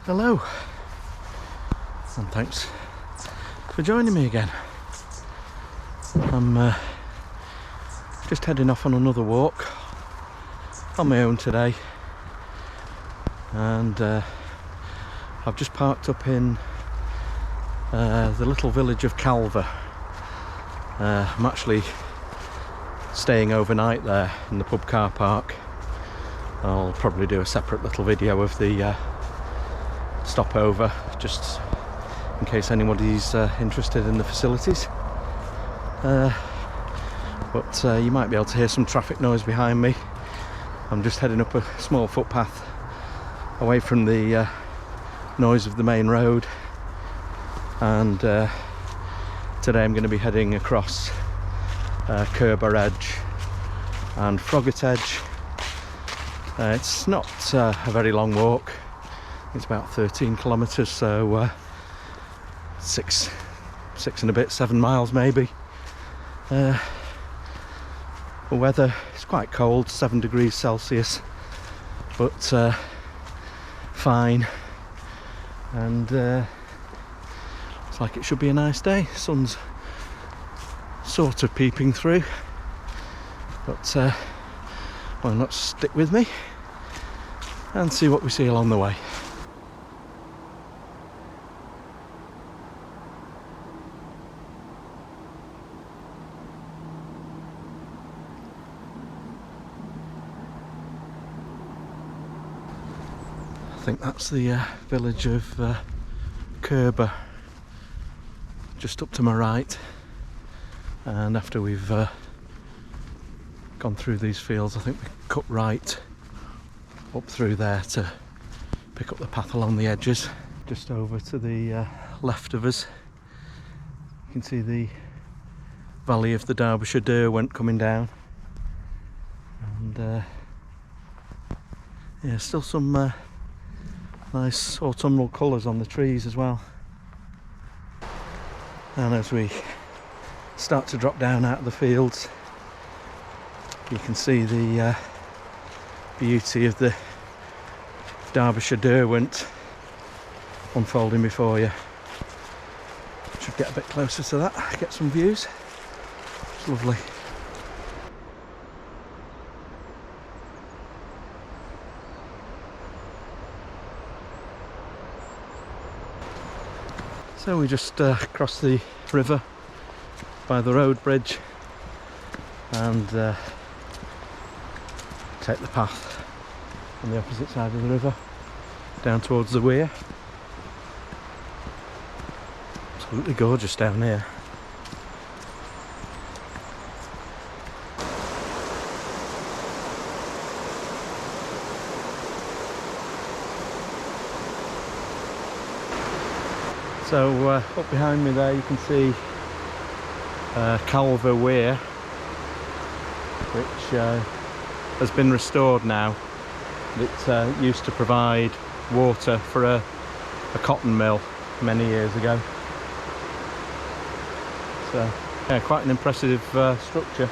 Hello, and thanks for joining me again. I'm just heading off on another walk on my own today, and I've just parked up in the little village of Calver. I'm actually staying overnight there in the pub car park. I'll probably do a separate little video of the stopover, just in case anybody's interested in the facilities. But you might be able to hear some traffic noise behind me. I'm just heading up a small footpath away from the noise of the main road, and today I'm going to be heading across Curbar Edge and Froggatt Edge. It's not a very long walk. It's about 13 kilometres, so six and a bit, 7 miles maybe. The weather is quite cold, 7 degrees Celsius, but fine, and it's like it should be a nice day. Sun's sort of peeping through, but why not stick with me and see what we see along the way. I think that's the village of Curbar, just up to my right, and after we've gone through these fields, I think we cut right up through there to pick up the path along the edges. Just over to the left of us, you can see the valley of the Derbyshire Derwent coming down, and yeah, still some nice autumnal colours on the trees as well. And as we start to drop down out of the fields, you can see the beauty of the Derbyshire Derwent unfolding before you. Should get a bit closer to that, get some views. It's lovely. So we just crossed the river by the road bridge and take the path on the opposite side of the river down towards the weir. Absolutely gorgeous down here. So up behind me there you can see Calver weir, which has been restored now. It used to provide water for a cotton mill many years ago. So yeah, quite an impressive structure.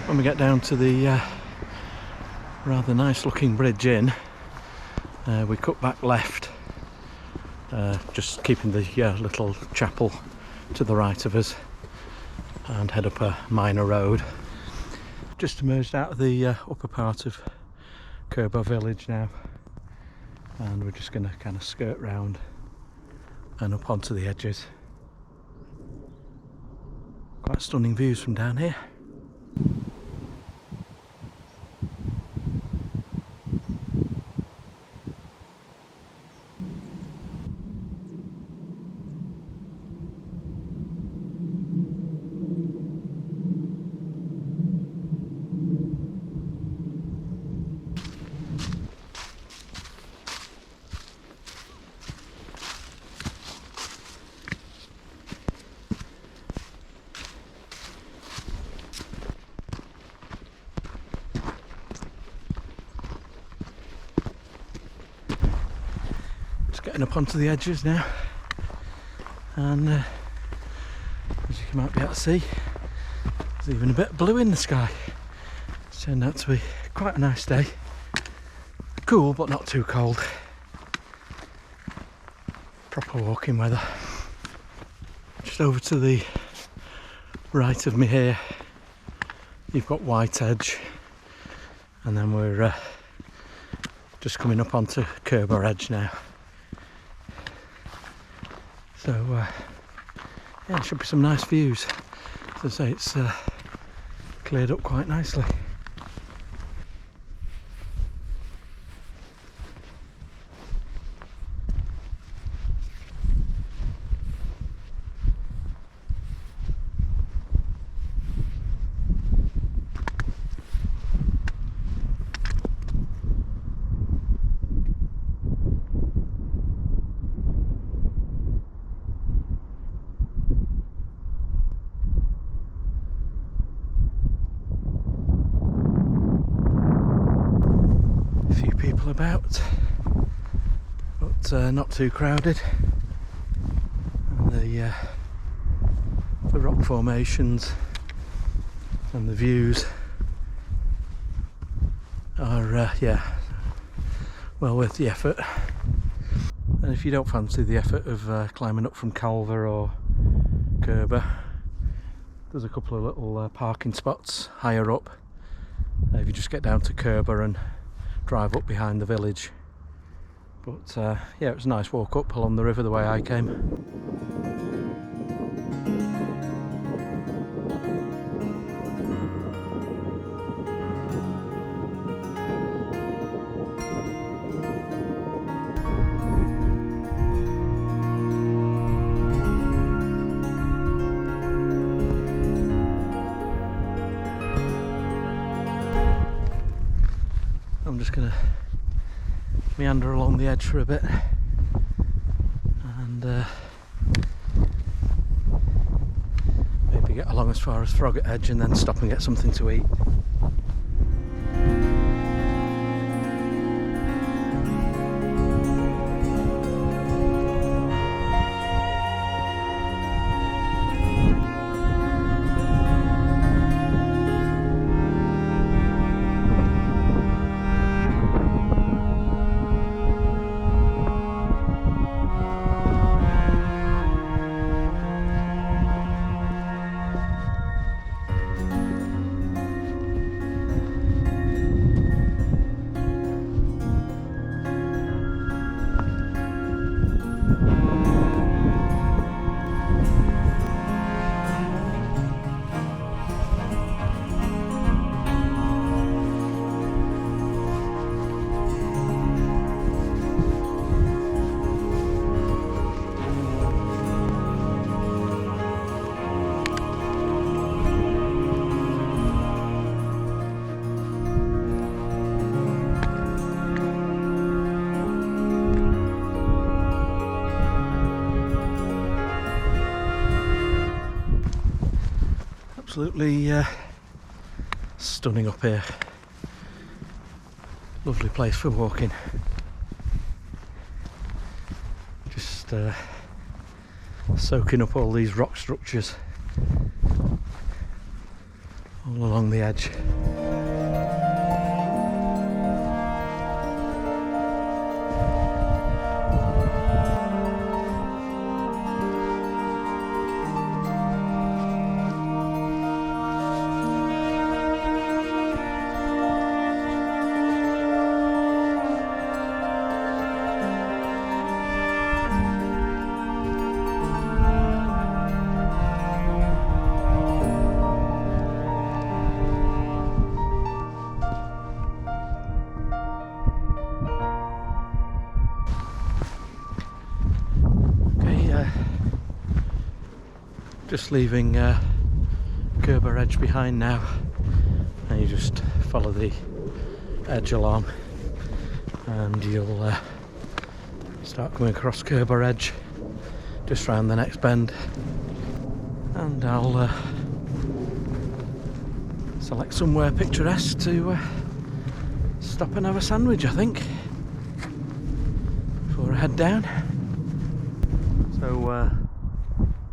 When we get down to the rather nice looking bridge inn, we cut back left, just keeping the little chapel to the right of us, and head up a minor road. Just emerged out of the upper part of Curbar village now, and we're just going to kind of skirt round and up onto the edges Quite stunning views from down here. Getting up onto the edges now, and as you might be able to see, there's even a bit of blue in the sky. It's turned out to be quite a nice day. Cool but not too cold. Proper walking weather. Just over to the right of me here you've got White Edge, and then we're just coming up onto Curbar Edge now. So yeah, there should be some nice views. As I say, it's cleared up quite nicely. About, but not too crowded, and the rock formations and the views are yeah, well worth the effort. And if you don't fancy the effort of climbing up from Calver or Curbar, there's a couple of little parking spots higher up. If you just get down to Curbar and drive up behind the village. But yeah, it was a nice walk up along the river the way I came. I'm just going to meander along the edge for a bit and maybe get along as far as Froggatt Edge and then stop and get something to eat. Absolutely stunning up here. Lovely place for walking. Just soaking up all these rock structures all along the edge. Just leaving Curbar edge behind now, and you just follow the edge along and you'll start coming across Curbar edge just round the next bend, and I'll select somewhere picturesque to stop and have a sandwich, I think, before I head down. So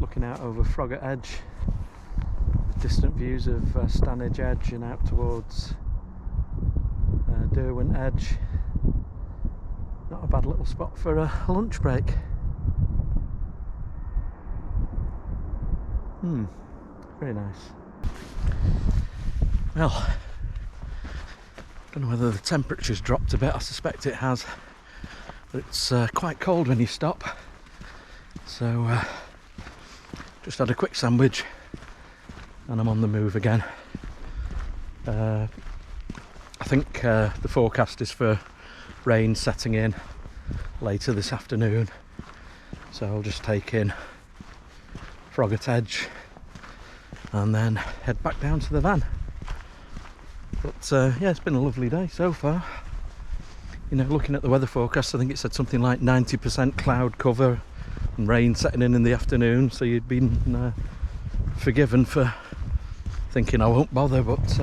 looking out over Froggatt edge, distant views of Stanage edge and out towards Derwent edge. Not a bad little spot for a lunch break. Very nice. Well, don't know whether the temperature's dropped a bit. I suspect it has, but it's quite cold when you stop. So just had a quick sandwich and I'm on the move again. I think the forecast is for rain setting in later this afternoon, so I'll just take in Froggatt edge and then head back down to the van. But yeah, it's been a lovely day so far. You know, looking at the weather forecast, I think it said something like 90% cloud cover and rain setting in the afternoon, so you'd been forgiven for thinking I won't bother, but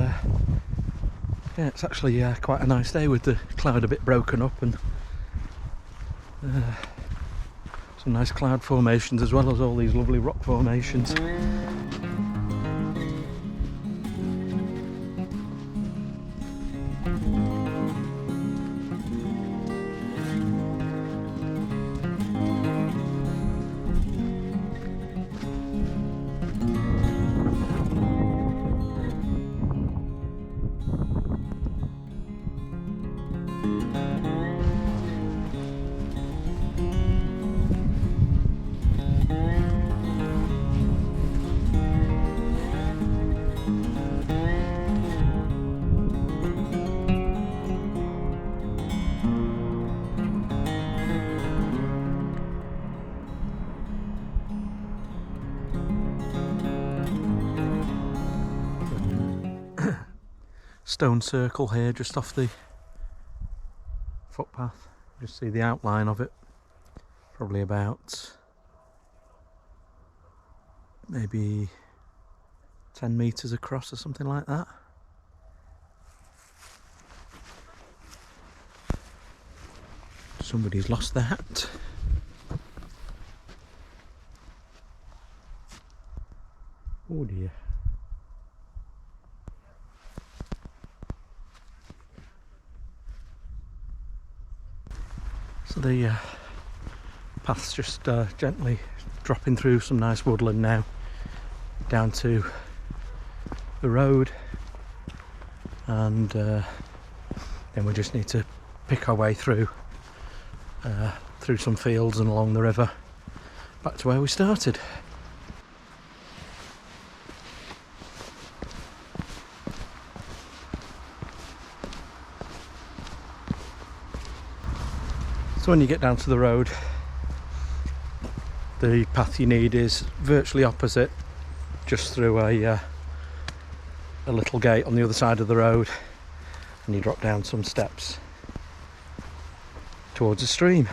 yeah, it's actually quite a nice day with the cloud a bit broken up and some nice cloud formations as well as all these lovely rock formations. Stone circle here just off the footpath. Just see the outline of it, probably about maybe 10 metres across or something like that. Somebody's lost their hat. Oh dear. So the path's just gently dropping through some nice woodland now, down to the road, and then we just need to pick our way through some fields and along the river back to where we started. So when you get down to the road, the path you need is virtually opposite, just through a little gate on the other side of the road, and you drop down some steps towards a stream.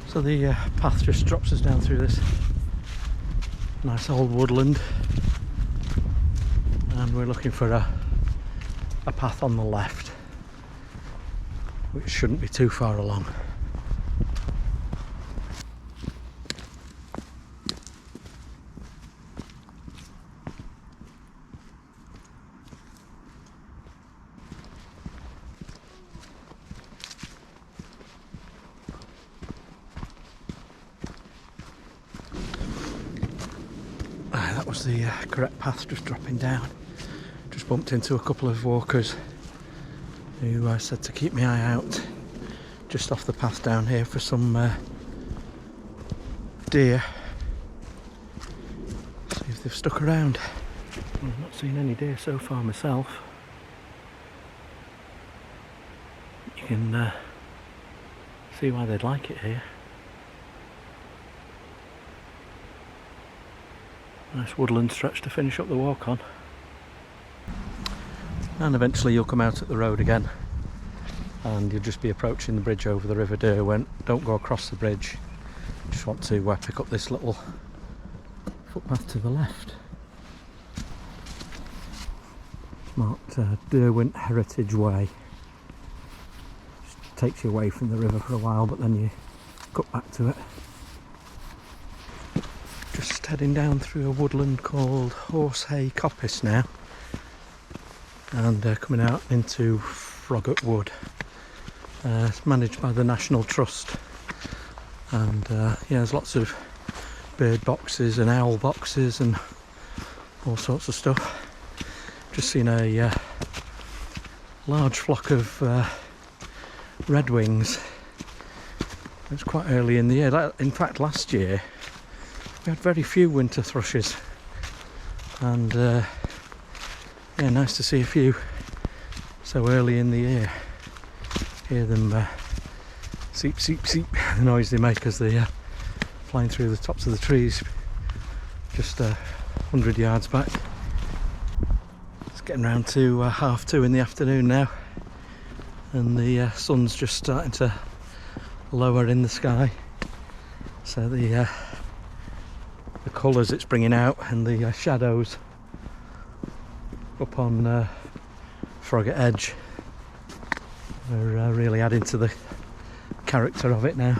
So the path just drops us down through this nice old woodland, and we're looking for a path on the left, which shouldn't be too far along. That was the correct path, just dropping down. Just bumped into a couple of walkers who said to keep my eye out just off the path down here for some deer. See if they've stuck around. I've not seen any deer so far myself. You can see why they'd like it here. Nice woodland stretch to finish up the walk on. And eventually you'll come out at the road again and you'll just be approaching the bridge over the River Derwent. Don't go across the bridge, just want to pick up this little footpath to the left. Marked Derwent Heritage Way. Just takes you away from the river for a while, but then you cut back to it. Just heading down through a woodland called Horsehay Coppice now, and coming out into Froggatt Wood. It's managed by the National Trust, and yeah, there's lots of bird boxes and owl boxes and all sorts of stuff. Just seen a large flock of redwings. It's quite early in the year. In fact, last year we had very few winter thrushes, and yeah, nice to see a few so early in the year. Hear them seep, seep, seep, the noise they make as they flying through the tops of the trees just 100 yards back. It's getting round to 2:30 in the afternoon now, and the sun's just starting to lower in the sky, so the colours it's bringing out and the shadows up on Froggatt Edge are really adding to the character of it now.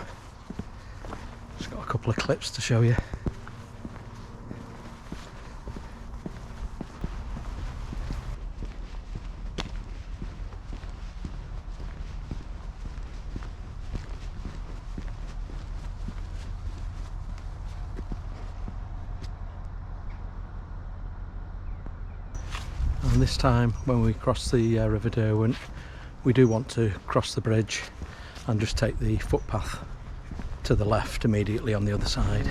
Just got a couple of clips to show you. And this time when we cross the River Derwent, we do want to cross the bridge and just take the footpath to the left immediately on the other side.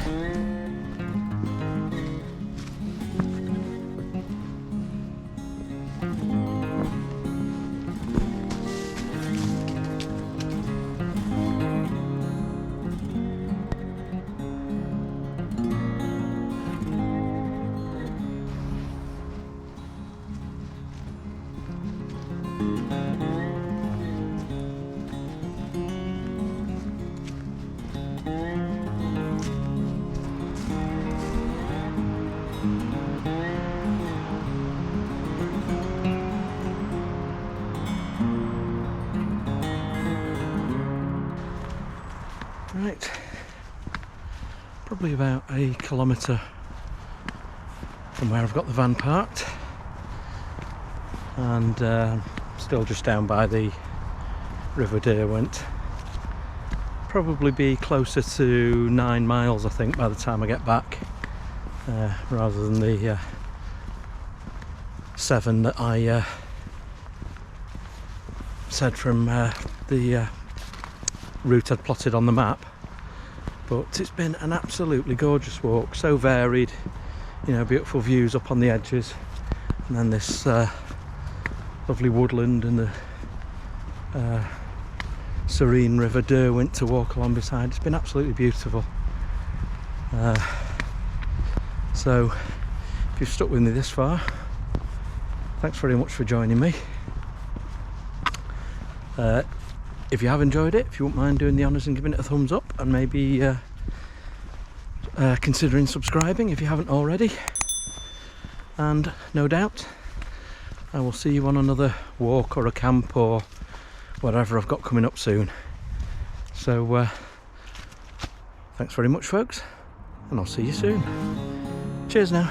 Right, probably about a kilometre from where I've got the van parked, and still just down by the River Derwent. Probably be closer to 9 miles, I think, by the time I get back, rather than the 7 that I said from the route I'd plotted on the map. But it's been an absolutely gorgeous walk, so varied, you know, beautiful views up on the edges, and then this lovely woodland and the serene River Derwent to walk along beside. It's been absolutely beautiful. So if you've stuck with me this far, thanks very much for joining me. If you have enjoyed it, if you wouldn't mind doing the honours and giving it a thumbs up, and maybe considering subscribing if you haven't already. And no doubt I will see you on another walk or a camp or whatever I've got coming up soon. So thanks very much, folks, and I'll see you soon. Cheers now.